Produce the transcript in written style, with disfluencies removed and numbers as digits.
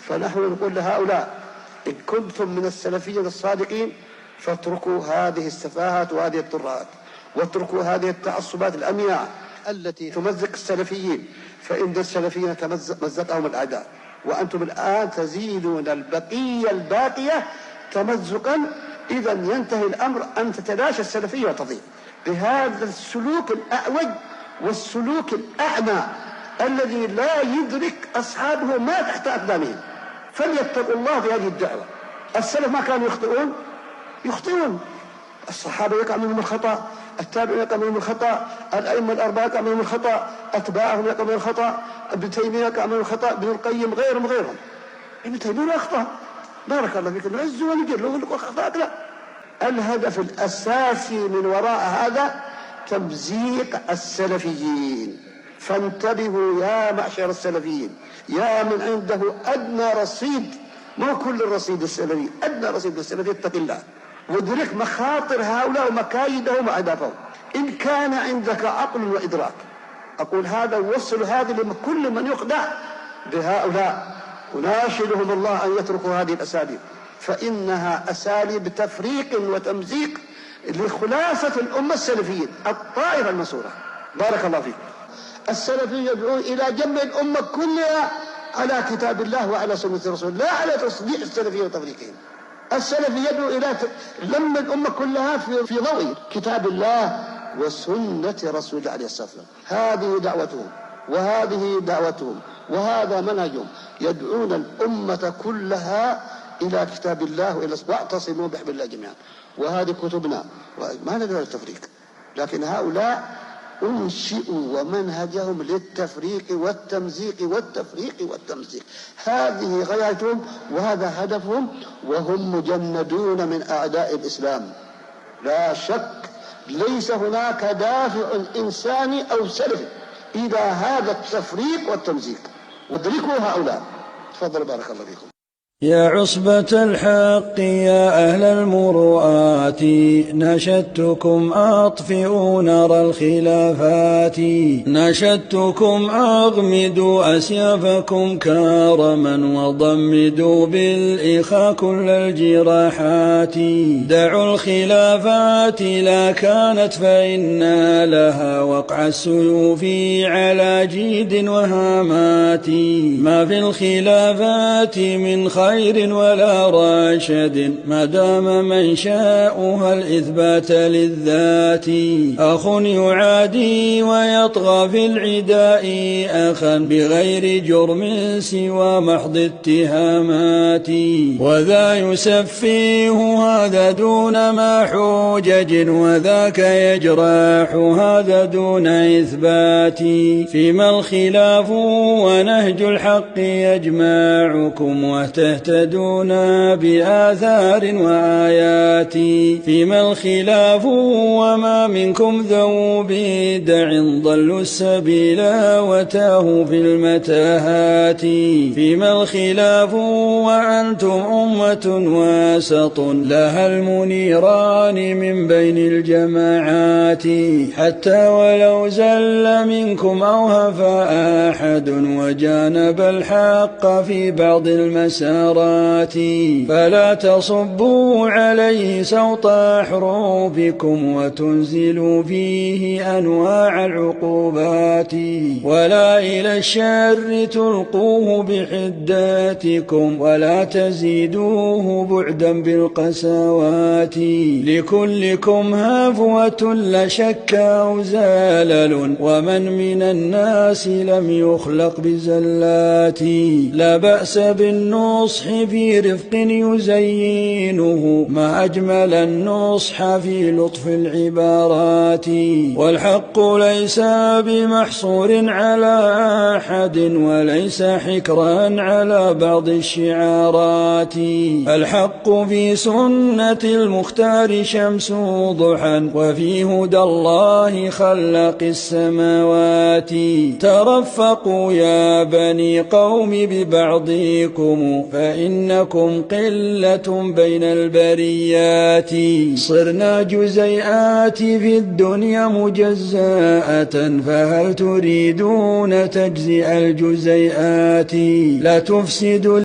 فنحن نقول لهؤلاء: إن كنتم من السلفيين الصادقين فاتركوا هذه السفاهات وهذه الترهات، واتركوا هذه التعصبات الأمياء التي تمزق السلفيين، فإن السلفيين مزقهم الأعداء، وأنتم الآن تزيدون البقية الباقية تمزقا. إذا ينتهي الأمر أن تتلاشى السلفية وتضيع بهذا السلوك الأعوج والسلوك الأعمى الذي لا يدرك أصحابه ما تحت أقدامهم. فليتقوا الله في هذه الدعوة. السلف ما كانوا يخطئون. الصحابة يقع منهم الخطأ، التابعين يقع منهم الخطأ، الأئمة الأربعة يقع منهم الخطأ، أتباعهم يقع منهم الخطأ، ابن تيمية يقع منهم الخطأ، ابن القيم، غيرهم. ابن تيمية أخطأ، بارك الله فيك، العز والجل له أخطأ. لا، الهدف الأساسي من وراء هذا تمزيق السلفيين. فانتبهوا يا معشر السلفيين، يا من عنده أدنى رصيد، مو كل الرصيد السلفي، أدنى رصيد السلفي، اتق الله وادرك مخاطر هؤلاء ومكايدهم وأهدافهم إن كان عندك عقل وإدراك. أقول هذا ووصل هذا لكل من يخدع بهؤلاء. أناشدهم الله أن يتركوا هذه الأساليب، فإنها أساليب تفريق وتمزيق لخلاصة الأمة السلفيين الطائفة المنصورة. بارك الله فيكم. السلفي يدعو إلى جمع الأمة كلها على كتاب الله وعلى سنة الرسول، لا على تصديق السلفية وتفريقهم. السلفي يدعو إلى لم الأمة كلها في ضوء كتاب الله وسنة رسول الله عليه الصلاة والسلام. هذه دعوتهم وهذه دعوتهم وهذا منهجهم، يدعون الأمة كلها إلى كتاب الله واعتصموا بحبل الله جميعا. وهذه كتبنا، ما ندعو التفريق، لكن هؤلاء أنشئوا ومنهجهم للتفريق والتمزيق والتفريق والتمزيق. هذه غايتهم وهذا هدفهم، وهم مجندون من أعداء الإسلام لا شك. ليس هناك دافع إنساني أو سلفي إلى هذا التفريق والتمزيق. وادركوا هؤلاء. تفضل بارك الله فيكم. يا عصبة الحق يا أهل المروءات، نشدتكم أطفئوا نار الخلافات، نشدتكم أغمدوا أسيافكم كارما، وضمدوا بالإخاء كل الجراحات. دعوا الخلافات لا كانت فإن لها وقع السيوف على جيد وهامات. ما في الخلافات من خير ولا راشد ما دام منشاؤها الإثبات للذات. أخ يعادي ويطغى في العداء أخا بغير جرم سوى محض اتهامات. وذا يسفيه هذا دون ما حجج، وذاك يجرح هذا دون إثبات. فيما الخلاف ونهج الحق يجمعكم وتهتدون بآثار وآيات. فيما الخلاف وما منكم ذو بدع ضلوا السبيل وتاهوا في المتاهات. فيما الخلاف وأنتم أمة وسط لها المنيران من بين الجماعات. حتى ولو زل منكم أو هفى أحد وجانب الحق في بعض المسارات، فلا تصبوا عليه سوط حروبكم وتنزلوا فيه أنواع العقوبات. ولا إلى الشر تلقوه بحداتكم ولا تزيدوه بعدا بالقساوات. لكلكم هفوة لا شك أو زلل، ومن من الناس لم يخلق بزلات. لا بأس بالنصح في رفق يزينه، ما أجمل النصح في لطف العبارات. والحق ليس بمحصور على أحد وليس حكرا على بعض الشعارات. الحق في سنة المختار شمس ضحى، وفي هدى الله خلق السماوات. ترفقوا يا بني قوم ببعضكم فإنكم قلة بين البريات. صرنا جزيئات في الدنيا مجزاءة، فهل تريدون تجزئ الجزيئات؟ لا تفسدوا